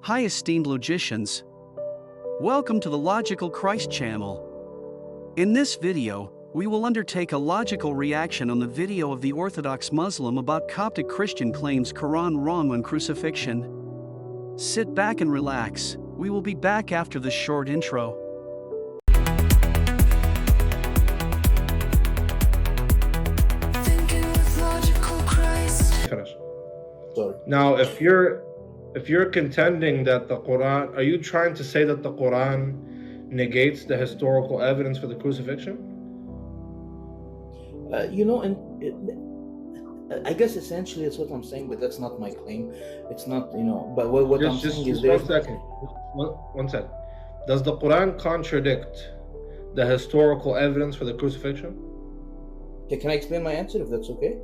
Hi esteemed logicians. Welcome to the Logical Christ channel. In this video, we will undertake a logical reaction on the video of the Orthodox Muslim about Coptic Christian claims Quran wrong on crucifixion. Sit back and relax, we will be back after this short intro. Finish. Sorry. Now, if you're contending that the Quran, are you trying to say that the Quran negates the historical evidence for the crucifixion? I guess essentially it's what I'm saying, but that's not my claim. It's not, but what I'm saying is there. One second. Does the Quran contradict the historical evidence for the crucifixion? Okay, can I explain my answer if that's okay?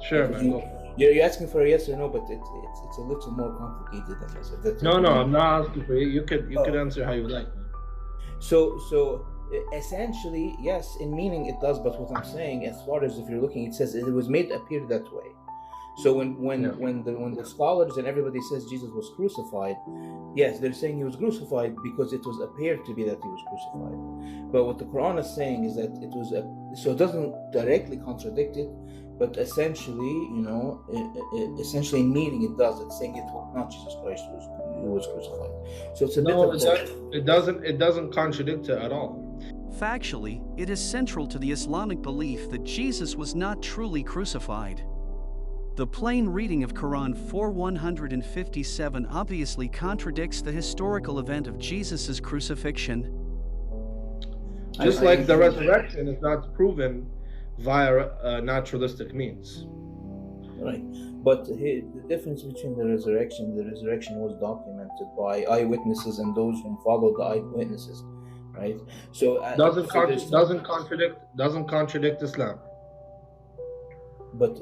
Sure, man. You're asking for a yes or no, but it's a little more complicated than this. If that's no, I'm not asking for you. You could answer how you like. So essentially, yes, in meaning it does. But what I'm saying, as far as if you're looking, it says it was made appear that way. So when the scholars and everybody says Jesus was crucified, yes, they're saying he was crucified because it was appeared to be that he was crucified. But what the Quran is saying is that it was so it doesn't directly contradict it. But essentially, essentially meaning it does. It's saying it was not Jesus Christ who was crucified. So it's a bit it doesn't contradict it at all. Factually, it is central to the Islamic belief that Jesus was not truly crucified. The plain reading of Quran 4:157 obviously contradicts the historical event of Jesus' crucifixion. Just like the resurrection is not proven via naturalistic means. Right, but the difference between the resurrection was documented by eyewitnesses and those who followed the eyewitnesses, right? So doesn't contradict Islam. But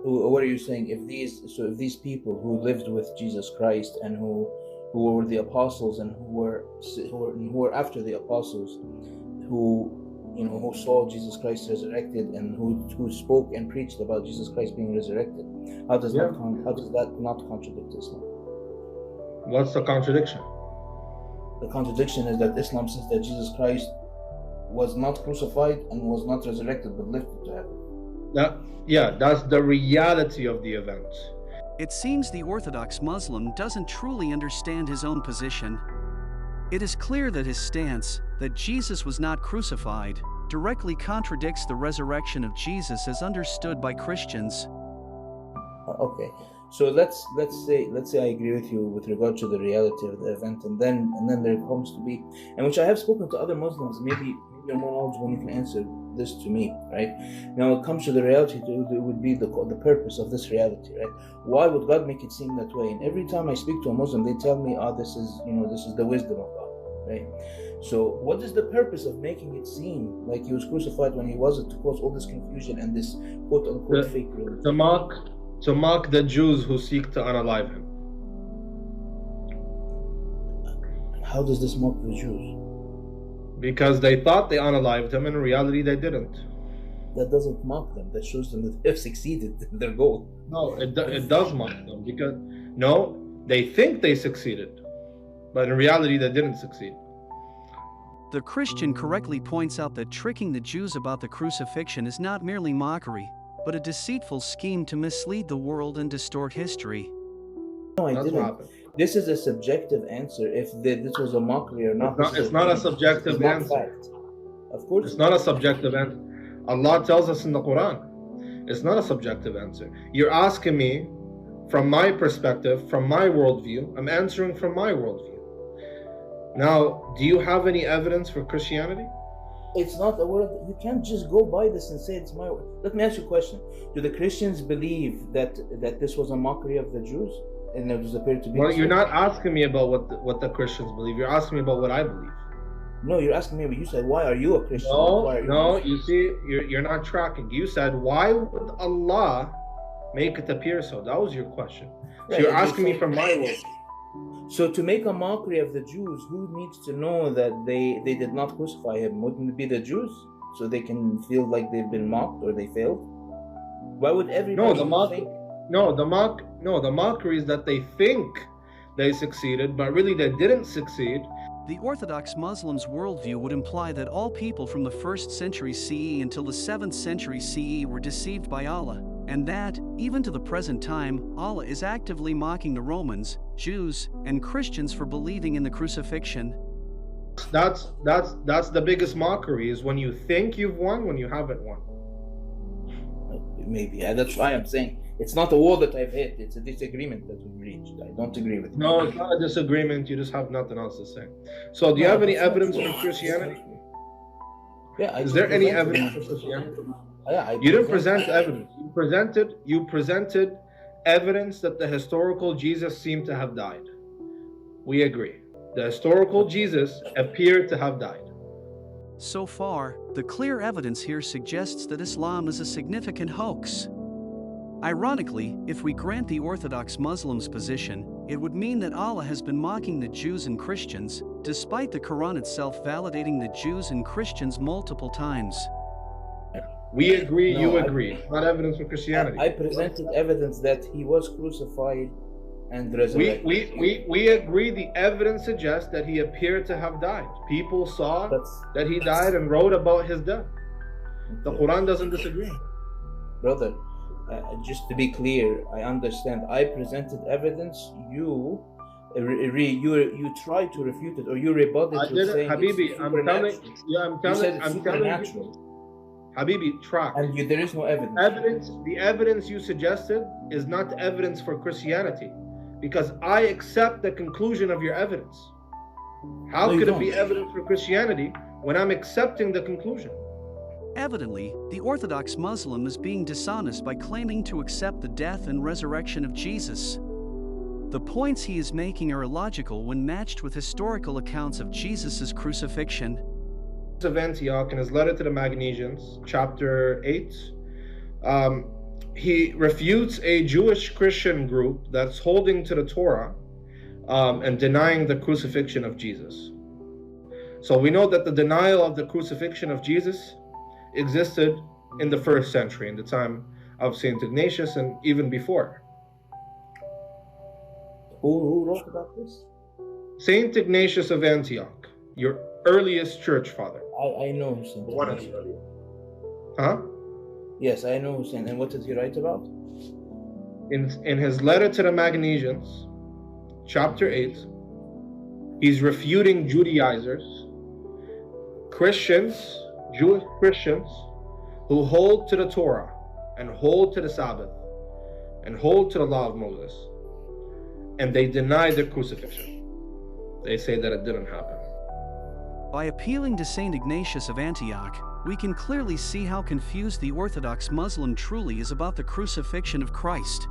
what are you saying? If these people who lived with Jesus Christ and who were the apostles and who were after the apostles, who saw Jesus Christ resurrected and who spoke and preached about Jesus Christ being resurrected, how does that not contradict Islam? What's the contradiction? The contradiction is that Islam says that Jesus Christ was not crucified and was not resurrected but lifted to heaven. That's the reality of the event. It seems the Orthodox Muslim doesn't truly understand his own position. It is clear that his stance, that Jesus was not crucified, directly contradicts the resurrection of Jesus as understood by Christians. Okay, so let's say I agree with you with regard to the reality of the event, and then there comes to be, and which I have spoken to other Muslims, maybe you're more knowledgeable and you can answer this to me, right? Now it comes to the reality, it would be the purpose of this reality, right? Why would God make it seem that way? And every time I speak to a Muslim, they tell me, this is the wisdom of God, right? So what is the purpose of making it seem like he was crucified when he wasn't, to cause all this confusion and this quote-unquote fake religion? To mock the Jews who seek to unalive him. How does this mock the Jews? Because they thought they unalived him, and in reality they didn't. That doesn't mock them. That shows them that they've succeeded in their goal. No, it does mock them, because they think they succeeded, but in reality they didn't succeed. The Christian correctly points out that tricking the Jews about the crucifixion is not merely mockery, but a deceitful scheme to mislead the world and distort history. No, I didn't. This is a subjective answer. If this was a mockery or not. It's not a subjective answer. Fact. Of course. It's not a subjective answer. Allah tells us in the Quran. It's not a subjective answer. You're asking me from my perspective, from my worldview. I'm answering from my worldview. Now, do you have any evidence for Christianity? It's not a word. You can't just go by this and say it's my word. Let me ask you a question. Do the Christians believe that this was a mockery of the Jews? And it was appeared to be. Well, you're not asking me about what the Christians believe. You're asking me about what I believe. No, you're asking me. But you said, "Why are you a Christian?" You see, you're not tracking. You said, "Why would Allah make it appear so?" That was your question. So you're asking me from my world. So to make a mockery of the Jews, who needs to know that they did not crucify him? Wouldn't it be the Jews? So they can feel like they've been mocked or they failed? Why would everybody think? The mockery is that they think they succeeded, but really they didn't succeed. The Orthodox Muslims' worldview would imply that all people from the 1st century CE until the 7th century CE were deceived by Allah, and that, even to the present time, Allah is actively mocking the Romans, Jews, and Christians for believing in the crucifixion. That's the biggest mockery, is when you think you've won when you haven't won. Maybe, that's why I'm saying it's not a wall that I've hit, it's a disagreement that we've reached. I don't agree with you. No, it's not a disagreement, you just have nothing else to say. So do you have any evidence for Christianity? Yeah. Is there any evidence for Christianity? Yeah, you didn't present evidence. You presented evidence that the historical Jesus seemed to have died. We agree. The historical Jesus appeared to have died. So far, the clear evidence here suggests that Islam is a significant hoax. Ironically, if we grant the Orthodox Muslims' position, it would mean that Allah has been mocking the Jews and Christians, despite the Quran itself validating the Jews and Christians multiple times. We agree, you agree. Not evidence for Christianity. I presented evidence that he was crucified and resurrected. We agree the evidence suggests that he appeared to have died. People saw that he died and wrote about his death. The Quran doesn't disagree. Brother, just to be clear, I understand. I presented evidence. You tried to refute it, or you rebutted it. I didn't, Habibi. I'm telling you. Habibi, track. And there is no evidence. The evidence you suggested is not evidence for Christianity, because I accept the conclusion of your evidence. How could it be evidence for Christianity when I'm accepting the conclusion? Evidently, the Orthodox Muslim is being dishonest by claiming to accept the death and resurrection of Jesus. The points he is making are illogical when matched with historical accounts of Jesus' crucifixion. Of Antioch, in his letter to the Magnesians, chapter 8, he refutes a Jewish Christian group that's holding to the Torah and denying the crucifixion of Jesus. So we know that the denial of the crucifixion of Jesus existed in the 1st century, in the time of St. Ignatius, and even before. Who wrote about this? St. Ignatius of Antioch, your earliest church father. I know who St. Ignatius. Huh? Yes, I know who St. And what did he write about? In his letter to the Magnesians, chapter 8, he's refuting Judaizers, Christians, Jewish Christians, who hold to the Torah and hold to the Sabbath and hold to the law of Moses, and they deny the crucifixion. They say that it didn't happen. By appealing to St. Ignatius of Antioch, we can clearly see how confused the Orthodox Muslim truly is about the crucifixion of Christ.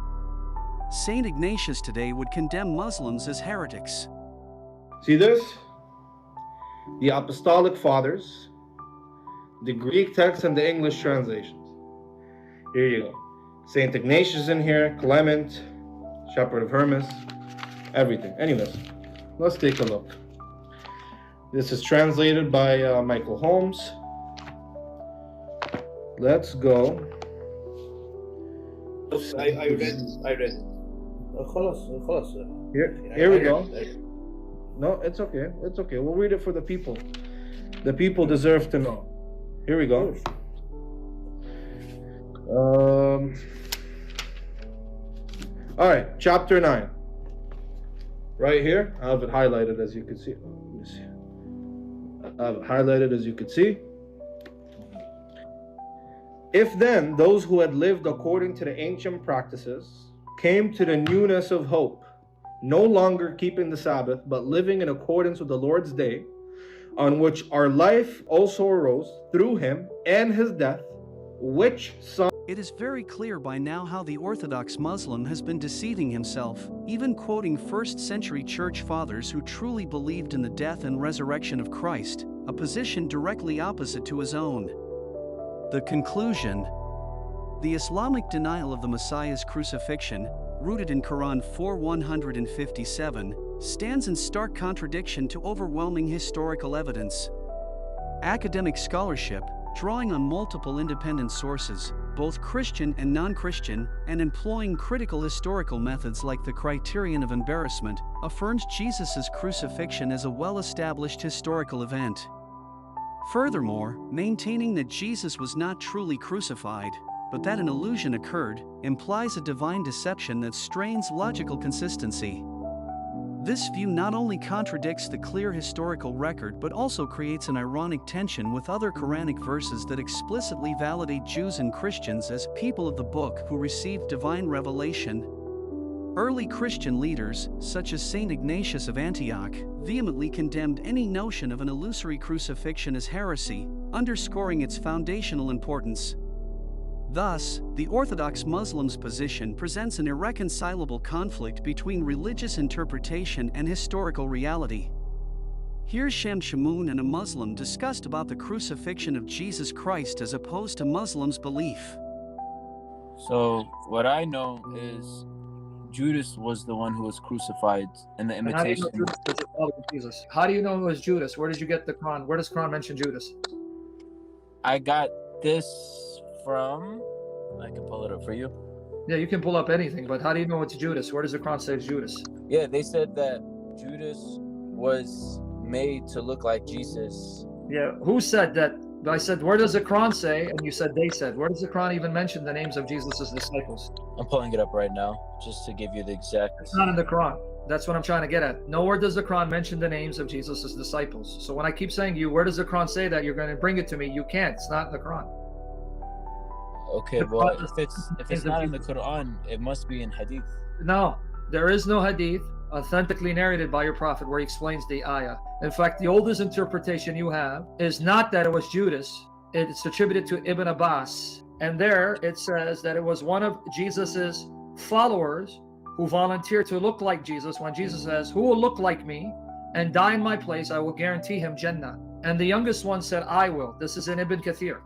St. Ignatius today would condemn Muslims as heretics. See this? The Apostolic Fathers, the Greek text and the English translations. Here you go. St. Ignatius in here, Clement, Shepherd of Hermas, everything. Anyways, let's take a look. This is translated by Michael Holmes. Let's go. I read it. Here we go. No, it's okay. It's okay. We'll read it for the people. The people deserve to know. Here we go. All right, chapter 9. Right here, I have it highlighted, as you can see. Let me see. I have it highlighted, as you can see. If then those who had lived according to the ancient practices came to the newness of hope, no longer keeping the Sabbath, but living in accordance with the Lord's day, on which our life also arose through him and his death, which some... It is very clear by now how the Orthodox Muslim has been deceiving himself, even quoting 1st century church fathers who truly believed in the death and resurrection of Christ, a position directly opposite to his own. The conclusion: the Islamic denial of the Messiah's crucifixion, rooted in Quran 4:157, stands in stark contradiction to overwhelming historical evidence. Academic scholarship, drawing on multiple independent sources, both Christian and non-Christian, and employing critical historical methods like the criterion of embarrassment, affirms Jesus' crucifixion as a well-established historical event. Furthermore, maintaining that Jesus was not truly crucified, but that an illusion occurred, implies a divine deception that strains logical consistency. This view not only contradicts the clear historical record but also creates an ironic tension with other Quranic verses that explicitly validate Jews and Christians as people of the book who received divine revelation. Early Christian leaders, such as Saint Ignatius of Antioch, vehemently condemned any notion of an illusory crucifixion as heresy, underscoring its foundational importance. Thus, the Orthodox Muslim's position presents an irreconcilable conflict between religious interpretation and historical reality. Here's Shamshamoon and a Muslim discussed about the crucifixion of Jesus Christ as opposed to Muslims' belief. So, what I know is Judas was the one who was crucified, and the imitation. How do you know Judas was the father of Jesus? How do you know it was Judas? Where did you get the Quran? Where does Quran mention Judas? I got this from. I can pull it up for you. Yeah, you can pull up anything, but how do you know it's Judas? Where does the Quran say it's Judas? Yeah, they said that Judas was made to look like Jesus. Yeah, who said that? I said, where does the Quran say? And you said they said. Where does the Quran even mention the names of Jesus' disciples? I'm pulling it up right now, just to give you the exact. It's not in the Quran. That's what I'm trying to get at. Nowhere does the Quran mention the names of Jesus' disciples. So when I keep saying to you, where does the Quran say that? You're going to bring it to me. You can't. It's not in the Quran. Okay, well, if it's not in the Quran, it must be in Hadith. No, there is no Hadith authentically narrated by your prophet where he explains the ayah. In fact, the oldest interpretation you have is not that it was Judas. It's attributed to Ibn Abbas. And there it says that it was one of Jesus's followers who volunteered to look like Jesus when Jesus says, who will look like me and die in my place? I will guarantee him Jannah. And the youngest one said, I will. This is in Ibn Kathir.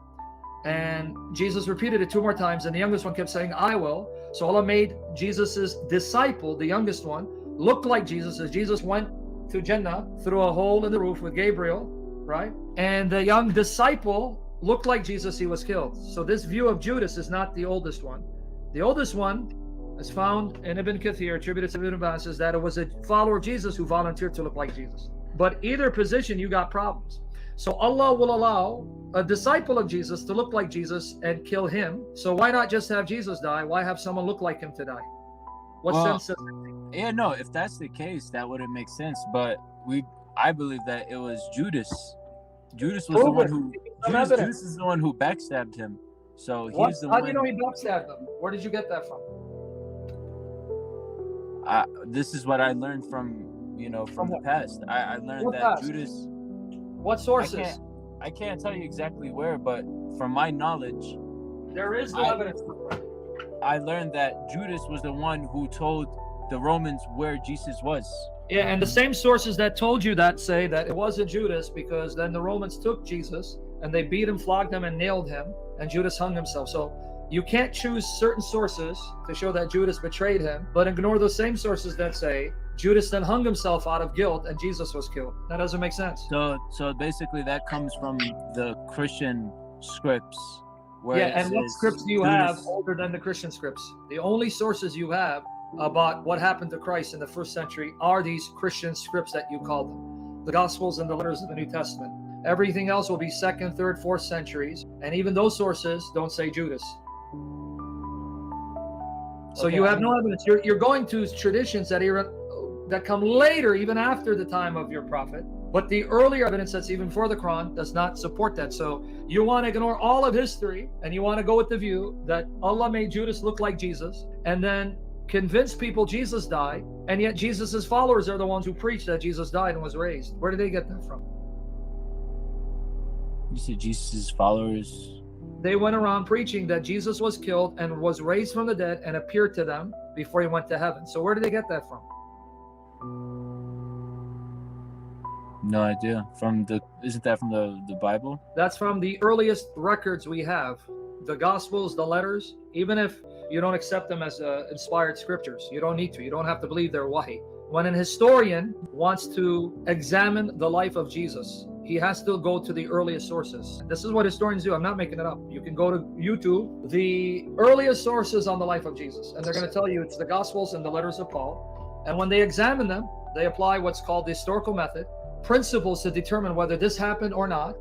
And Jesus repeated it 2 more times, and the youngest one kept saying, I will. So Allah made Jesus's disciple, the youngest one, look like Jesus as Jesus went to Jannah through a hole in the roof with Gabriel, right? And the young disciple looked like Jesus, he was killed. So this view of Judas is not the oldest one. The oldest one is found in Ibn Kathir, attributed to Ibn Abbas, is that it was a follower of Jesus who volunteered to look like Jesus. But either position, you got problems. So Allah will allow a disciple of Jesus to look like Jesus and kill him. So why not just have Jesus die? Why have someone look like him to die? What sense does it make? Yeah, no, if that's the case, that wouldn't make sense. But I believe that it was Judas. Judas was the one who Judas is the one who backstabbed him. So he's the one. How do you know he backstabbed him? Where did you get that from? This is what I learned from the past. I learned that past? Judas. What sources? I can't tell you exactly where, but from my knowledge, there is no evidence. I learned that Judas was the one who told the Romans where Jesus was. Yeah, and the same sources that told you that say that it wasn't Judas, because then the Romans took Jesus and they beat him, flogged him, and nailed him, and Judas hung himself. So you can't choose certain sources to show that Judas betrayed him, but ignore those same sources that say Judas then hung himself out of guilt and Jesus was killed. That doesn't make sense. So basically that comes from the Christian scripts. Yeah, and what scripts do you have older than the Christian scripts? The only sources you have about what happened to Christ in the first century are these Christian scripts that you call them. The Gospels and the letters of the New Testament. Everything else will be 2nd, 3rd, 4th centuries. And even those sources don't say Judas. So you have no evidence. You're going to traditions that come later, even after the time of your prophet. But the earlier evidence that's even before the Quran does not support that. So you want to ignore all of history, and you want to go with the view that Allah made Judas look like Jesus, and then convince people Jesus died, and yet Jesus's followers are the ones who preach that Jesus died and was raised. Where did they get that from? You said Jesus's followers? They went around preaching that Jesus was killed and was raised from the dead and appeared to them before he went to heaven. So where did they get that from? No idea. Isn't that from the Bible? That's from the earliest records we have. The Gospels, the letters, even if you don't accept them as inspired scriptures, you don't need to. You don't have to believe they're wahi. When an historian wants to examine the life of Jesus he has to go to the earliest sources. This is what historians do. I'm not making it up. You can go to YouTube, the earliest sources on the life of Jesus, and they're going to tell you it's the Gospels and the letters of Paul. And when they examine them, they apply what's called the historical method, principles to determine whether this happened or not.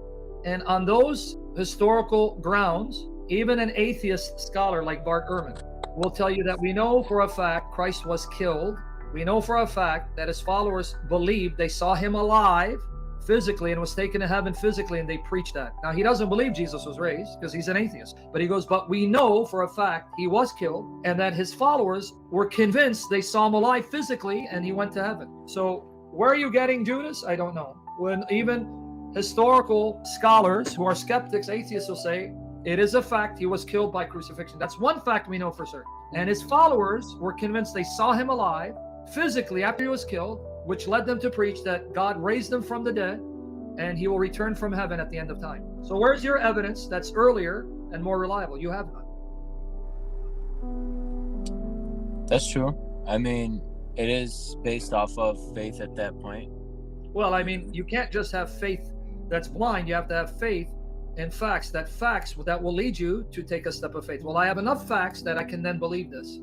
And on those historical grounds, even an atheist scholar like Bart Ehrman will tell you that we know for a fact Christ was killed. We know for a fact that his followers believed they saw him alive physically and was taken to heaven physically, and they preached that. Now, he doesn't believe Jesus was raised because he's an atheist, but he goes, but we know for a fact he was killed and that his followers were convinced they saw him alive physically and he went to heaven. So where are you getting Judas? I don't know. When even historical scholars who are skeptics, atheists, will say it is a fact he was killed by crucifixion. That's one fact we know for certain. And his followers were convinced they saw him alive physically after he was killed, which led them to preach that God raised him from the dead and he will return from heaven at the end of time. So where's your evidence that's earlier and more reliable? You have none. That's true. I mean, it is based off of faith at that point. Well, I mean, you can't just have faith that's blind. You have to have faith in facts that will lead you to take a step of faith. Well, I have enough facts that I can then believe this.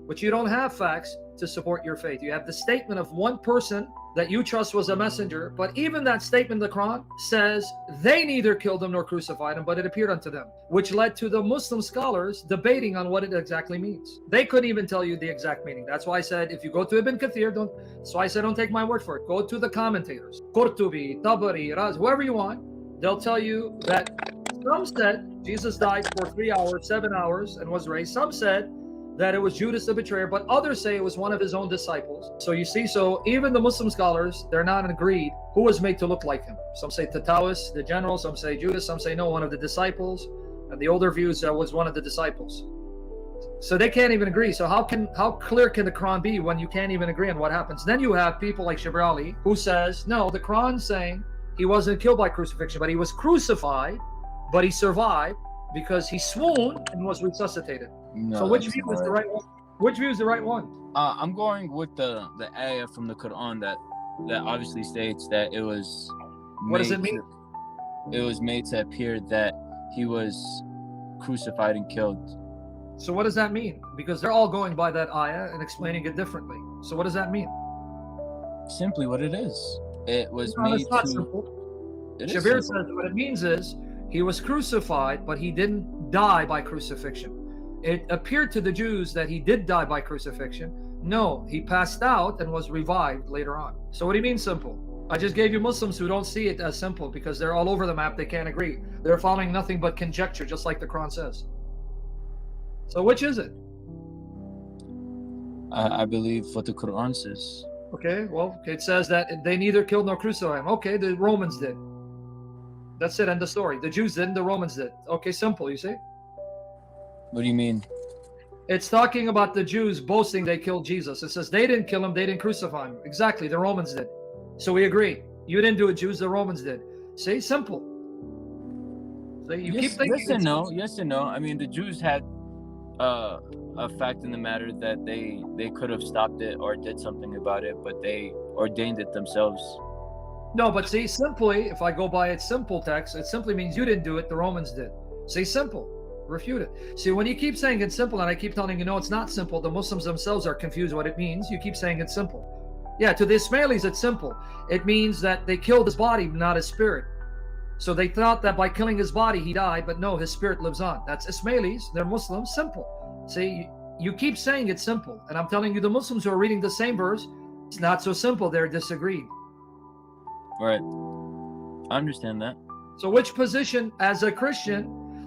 But you don't have facts to support your faith. You have the statement of one person that you trust was a messenger, but even that statement in the Quran says they neither killed him nor crucified him, but it appeared unto them, which led to the Muslim scholars debating on what it exactly means. They couldn't even tell you the exact meaning. That's why I said, if you go to Ibn Kathir, don't take my word for it. Go to the commentators, Qurtubi, Tabari, Raz, whoever you want. They'll tell you that some said Jesus died for 3 hours, 7 hours, and was raised. Some said that it was Judas the betrayer, but others say it was one of his own disciples. So you see, so even the Muslim scholars, they're not agreed who was made to look like him. Some say Tatawus, the general, some say Judas, some say no, one of the disciples, and the older views was one of the disciples. So they can't even agree. So how clear can the Quran be when you can't even agree on what happens? Then you have people like Shibr Ali who says, no, the Quran's saying he wasn't killed by crucifixion, but he was crucified, but he survived because he swooned and was resuscitated. No, so which view is the right one? Which view is the right one? I'm going with the ayah from the Quran that obviously states that it was. What does it mean? It was made to appear that he was crucified and killed. So what does that mean? Because they're all going by that ayah and explaining it differently. So what does that mean? Simply what it is. It was made to. Not simple. Shabir says what it means is he was crucified, but he didn't die by crucifixion. It appeared to the Jews that he did die by crucifixion. No, he passed out and was revived later on. So what do you mean simple? I just gave you Muslims who don't see it as simple because they're all over the map. They can't agree. They're following nothing but conjecture, just like the Quran says. So which is it? I believe what the Quran says. Okay, well, it says that they neither killed nor crucified him. Okay, the Romans did. That's it, end of story. The Jews didn't, the Romans did. Okay, simple, you see? What do you mean? It's talking about the Jews boasting they killed Jesus. It says they didn't kill him, they didn't crucify him. Exactly, the Romans did. So we agree. You didn't do it, Jews, the Romans did. See, simple. So you keep thinking. Yes and no. I mean, the Jews had a fact in the matter that they could have stopped it or did something about it, but they ordained it themselves. No, but see, simply, if I go by its simple text, it simply means you didn't do it, the Romans did. See, simple. Refute it. See, when you keep saying it's simple and I keep telling you, no, it's not simple, the Muslims themselves are confused what it means. You keep saying it's simple. Yeah, to the Ismailis, it's simple. It means that they killed his body, not his spirit. So they thought that by killing his body, he died, but no, his spirit lives on. That's Ismailis. They're Muslims. Simple. See, you keep saying it's simple. And I'm telling you, the Muslims who are reading the same verse, it's not so simple. They're disagreed. Right. I understand that. So which position, as a Christian,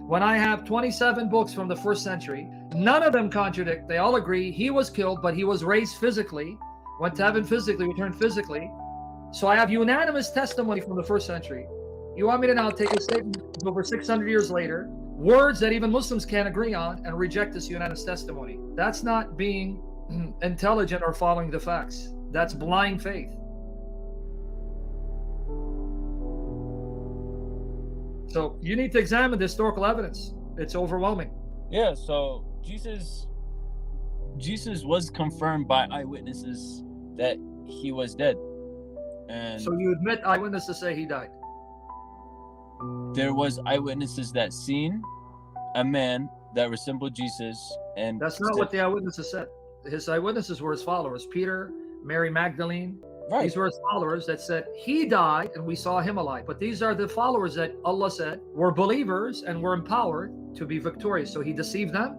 when I have 27 books from the 1st century, none of them contradict. They all agree he was killed, but he was raised physically, went to heaven physically, returned physically. So I have unanimous testimony from the 1st century. You want me to now take a statement over 600 years later, words that even Muslims can't agree on, and reject this unanimous testimony? That's not being intelligent or following the facts. That's blind faith. So you need to examine the historical evidence. It's overwhelming. Yeah, so Jesus was confirmed by eyewitnesses that he was dead. And so you admit eyewitnesses say he died? there was eyewitnesses that seen a man that resembled Jesus, and that's not what the eyewitnesses said. His eyewitnesses were his followers: Peter, Mary Magdalene. Right. These were his followers that said he died and we saw him alive. But these are the followers that Allah said were believers and were empowered to be victorious. So he deceived them.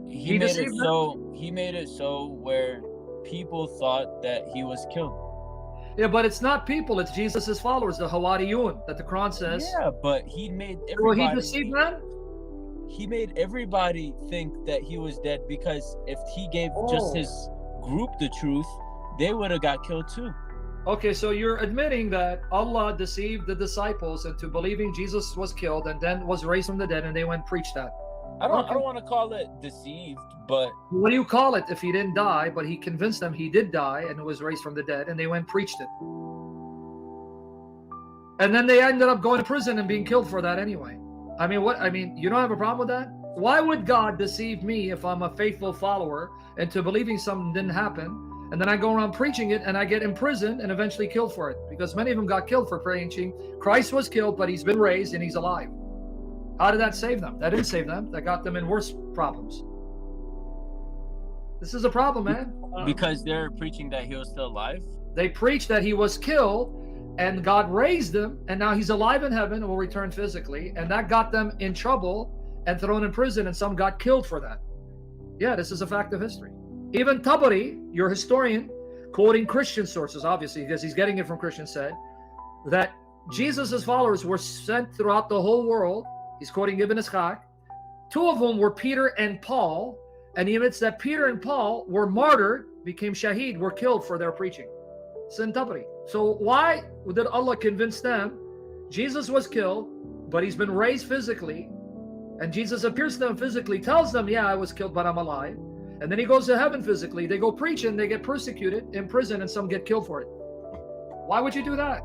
He made it so where people thought that he was killed. Yeah, but it's not people, it's Jesus' followers, the Hawariyun, that the Quran says. Yeah, but he made everybody. Well, he deceived them? He made everybody think that he was dead, because if he gave just his group the truth, they would have got killed too. Okay, so you're admitting that Allah deceived the disciples into believing Jesus was killed and then was raised from the dead, and they went and preached that. I don't want to call it deceived, but what do you call it if he didn't die, but he convinced them he did die and was raised from the dead, and they went and preached it? And then they ended up going to prison and being killed for that anyway. I mean, you don't have a problem with that? Why would God deceive me if I'm a faithful follower into believing something didn't happen, and then I go around preaching it and I get imprisoned and eventually killed for it? Because many of them got killed for preaching Christ was killed, but he's been raised and he's alive. How did that save them? That didn't save them. That got them in worse problems. This is a problem, man. Because they're preaching that he was still alive. They preached that he was killed and God raised him, and now he's alive in heaven and will return physically, and that got them in trouble and thrown in prison, and some got killed for that. Yeah, this is a fact of history. Even Tabari, your historian, quoting Christian sources, obviously, because he's getting it from Christians, said that Jesus' followers were sent throughout the whole world. He's quoting Ibn Ishaq. Two of them were Peter and Paul, and he admits that Peter and Paul were martyred, became shaheed, were killed for their preaching. It's in Tabari. So why did Allah convince them Jesus was killed, but he's been raised physically, and Jesus appears to them physically, tells them, yeah, I was killed, but I'm alive. And then he goes to heaven physically. They go preaching, they get persecuted in prison, and some get killed for it. Why would you do that?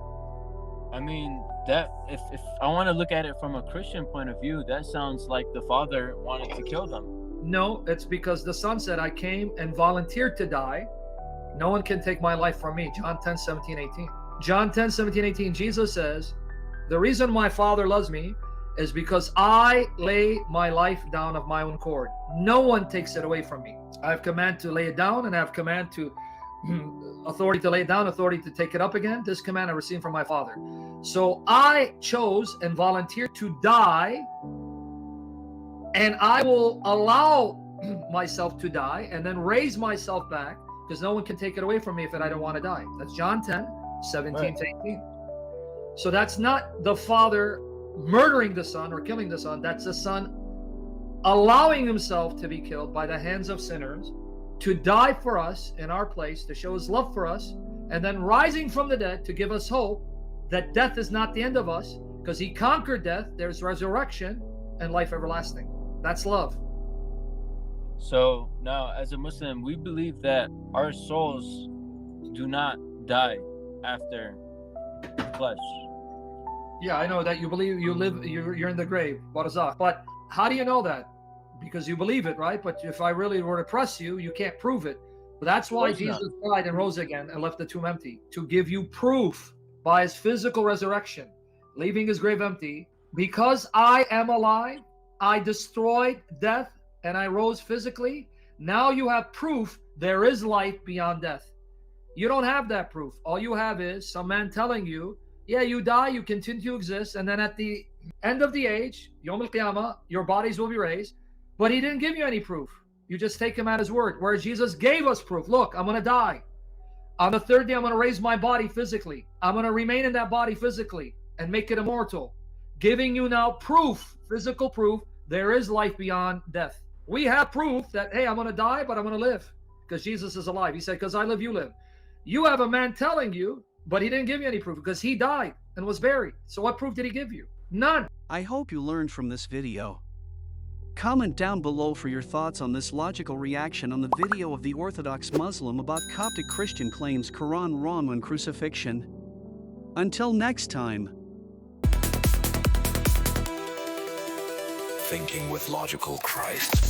I mean, that if I want to look at it from a Christian point of view, that sounds like the Father wanted to kill them. No, it's because the Son said, I came and volunteered to die. No one can take my life from me. John 10, 17, 18. John 10, 17, 18, Jesus says, the reason my Father loves me is because I lay my life down of my own accord. No one takes it away from me. I have command to lay it down, and I have command to authority to lay it down, authority to take it up again. This command I received from my Father. So I chose and volunteered to die, and I will allow myself to die and then raise myself back, because no one can take it away from me if I don't want to die. That's John 10, 17 to 18. So that's not the Father murdering the Son or killing the Son. That's the Son allowing himself to be killed by the hands of sinners, to die for us in our place, to show his love for us, and then rising from the dead to give us hope that death is not the end of us, because he conquered death. There's resurrection and life everlasting. That's love. So now, as a Muslim, we believe that our souls do not die after flesh. Yeah, I know that you believe you live, you're in the grave, barzakh. But how do you know that? Because you believe it, right? But if I really were to press you, you can't prove it. But that's why Jesus died and rose again and left the tomb empty, to give you proof by his physical resurrection, leaving his grave empty. Because I am alive, I destroyed death, and I rose physically. Now you have proof there is life beyond death. You don't have that proof. All you have is some man telling you, yeah, you die, you continue to exist, and then at the end of the age, Yom al-Qiyamah, your bodies will be raised. But he didn't give you any proof. You just take him at his word. Whereas Jesus gave us proof. Look, I'm going to die. On the third day, I'm going to raise my body physically. I'm going to remain in that body physically and make it immortal. Giving you now proof, physical proof, there is life beyond death. We have proof that, hey, I'm going to die, but I'm going to live because Jesus is alive. He said, because I live, you live. You have a man telling you, but he didn't give you any proof because he died and was buried. So what proof did he give you? None. I hope you learned from this video. Comment down below for your thoughts on this logical reaction on the video of the Orthodox Muslim about Coptic Christian claims Quran wrong on crucifixion. Until next time. Thinking with Logical Christ.